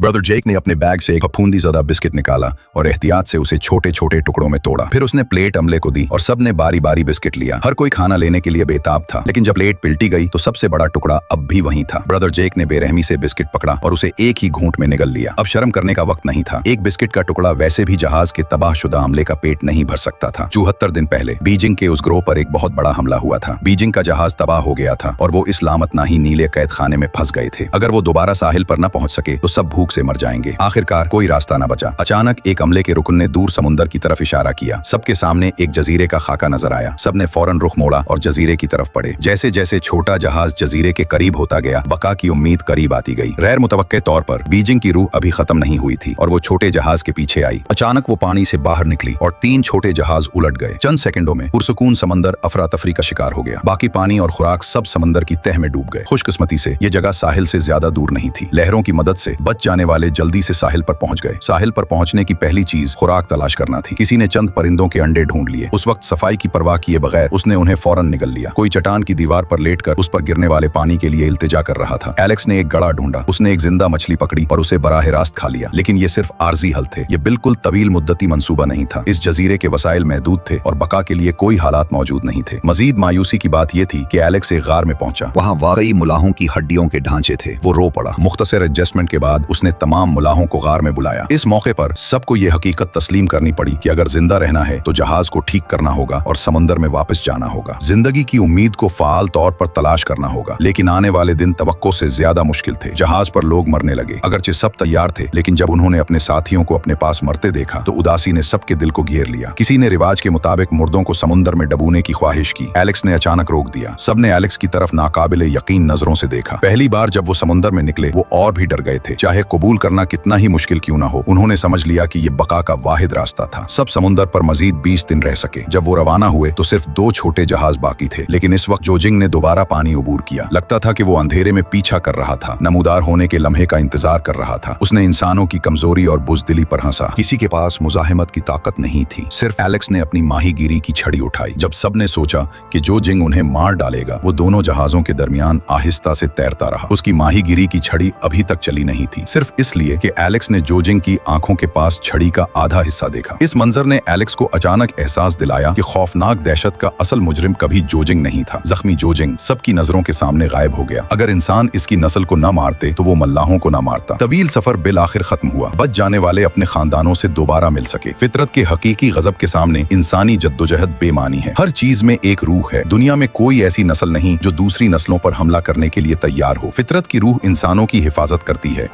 Brother जेक ने अपने bag से एक फफूंदी ज़दा बिस्किट निकाला और एहतियात से उसे छोटे छोटे टुकड़ों में तोड़ा। फिर उसने प्लेट अमले को दी और सबने बारी बारी बिस्किट लिया। हर कोई खाना लेने के लिए बेताब था, लेकिन जब प्लेट पिलटी गई तो सबसे बड़ा टुकड़ा अब भी वहीं था। ब्रदर जेक ने बेरहमी से बिस्किट पकड़ा और उसे एक ही घूंट में निगल लिया। अब शर्म करने का वक्त नहीं था। एक बिस्किट का टुकड़ा वैसे भी जहाज के तबाहशुदा हमले का पेट नहीं भर सकता था। 74 दिन पहले बीजिंग के उस ग्रोह पर एक बहुत बड़ा हमला हुआ था। बीजिंग का जहाज तबाह हो गया था और वो इस लामतनाही नीले कैद खाने में फंस गए थे। अगर वो दोबारा साहिल पर न पहुंच सके तो सब भूख से मर जाएंगे। आखिरकार कोई रास्ता न बचा। अचानक एक अमले के रुकन ने दूर समुंदर की तरफ इशारा किया। सबके सामने एक जजीरे का खाका नजर आया। सबने फौरन रुख मोड़ा और जजीरे की तरफ पड़े। जैसे जैसे छोटा जहाज जजीरे के करीब होता गया, बका की उम्मीद करीब आती गई। गैर मुतवक्के तौर पर बीजिंग की रूह अभी खत्म नहीं हुई थी और वो छोटे जहाज के पीछे आई। अचानक वो पानी से बाहर निकली और 3 छोटे जहाज उलट गए। चंद सेकंडों में पुरसुकून समंदर अफरा तफरी का शिकार हो गया। बाकी पानी और खुराक सब समंदर की तह में डूब गए। खुशकिस्मती से ये जगह साहिल से ज्यादा दूर नहीं थी। लहरों की मदद से बच जाने वाले जल्दी से साहिल पर पहुंच गए। साहिल पर पहुंचने की पहली चीज खुराक तलाश करना थी। किसी ने चंद परिंदों के अंडे ढूंढ लिए। उस वक्त सफाई की परवाह किए बगैर उसने उन्हें फौरन निगल लिया। कोई चट्टान की दीवार पर लेटकर उस पर गिरने वाले पानी के लिए इल्तिजा कर रहा था। एलेक्स ने एक गड़ा ढूंढा। उसने एक जिंदा मछली पकड़ी और उसे बराह रास्त खा लिया। लेकिन ये सिर्फ आर्जी हल थे। ये बिल्कुल तवील मुद्दती मंसूबा नहीं था। इस जजीरे के वसाइल महदूद थे और बका के लिए कोई हालात मौजूद नहीं थे। मजीद मायूसी की बात यह थी कि एलेक्स एक गार में पहुंचा। वहाँ वाकई मुलाहों की हड्डियों के ढांचे थे। वो रो पड़ा। मुख्तसर एडजस्टमेंट के बाद उसने तमाम मुलाहों को गार में बुलाया। इस मौके पर सबको ये हकीकत तस्लीम करनी पड़ी कि अगर जिंदा रहना है तो जहाज को ठीक करना होगा और समंदर में वापस जाना होगा। जिंदगी की उम्मीद को फाल तौर पर तलाश करना होगा। लेकिन आने वाले दिन तवक्को से ज्यादा मुश्किल थे। जहाज पर लोग मरने लगे। अगरचे सब तैयार थे, लेकिन जब उन्होंने अपने साथियों को अपने पास मरते देखा तो उदासी ने सबके दिल को घेर लिया। किसी ने रिवाज के मुताबिक मुर्दों को समुंदर में डबोने की ख्वाहिश की। एलेक्स ने अचानक रोक दिया। सबने एलेक्स की तरफ नाकाबिले यकीन नजरों से देखा। पहली बार जब वो समुंदर में निकले वो और भी डर गए थे। चाहे कबूल करना कितना ही मुश्किल क्यों ना हो, उन्होंने समझ लिया कि ये बका का वाहिद रास्ता था। सब समुंदर पर मजीद 20 दिन रह सके। जब वो रवाना हुए तो सिर्फ 2 छोटे जहाज बाकी थे। लेकिन इस वक्त जोजिंग ने दोबारा पानी उबूर किया। लगता था कि वो अंधेरे में पीछा कर रहा था, नमूदार होने के लम्हे का इंतजार कर रहा था। उसने इंसानों की कमजोरी और बुजदिली पर हंसा। किसी के पास मुजाहिमत की ताकत नहीं थी। सिर्फ एलेक्स ने अपनी माहीगीरी की छड़ी उठाई। जब सबने सोचा कि जोजिंग उन्हें मार डालेगा, वो दोनों जहाजों के दरमियान आहिस्ता से तैरता रहा। उसकी माहीगीरी की छड़ी अभी तक चली नहीं थी, सिर्फ इसलिए कि एलेक्स ने जोजिंग की आंखों के पास छड़ी का आधा हिस्सा देखा। इस मंजर ने एलेक्स को अचानक एहसास दिलाया कि खौफनाक दहशत का असल मुजरिम कभी जोजिंग नहीं था। जख्मी जोजिंग सबकी नजरों के सामने गायब हो गया। अगर इंसान इसकी नस्ल को न मारते तो वो मल्लाहों को न मारता। तवील सफर बिल आखिर खत्म हुआ। बच जाने वाले अपने खानदानों से दोबारा मिल सके। फितरत के हकीकी गजब के सामने इंसानी जद्दोजहद बेमानी है। हर चीज में एक रूह है। दुनिया में कोई ऐसी नस्ल नहीं जो दूसरी नस्लों पर हमला करने के लिए तैयार हो। फितरत की रूह इंसानों की हिफाजत करती है।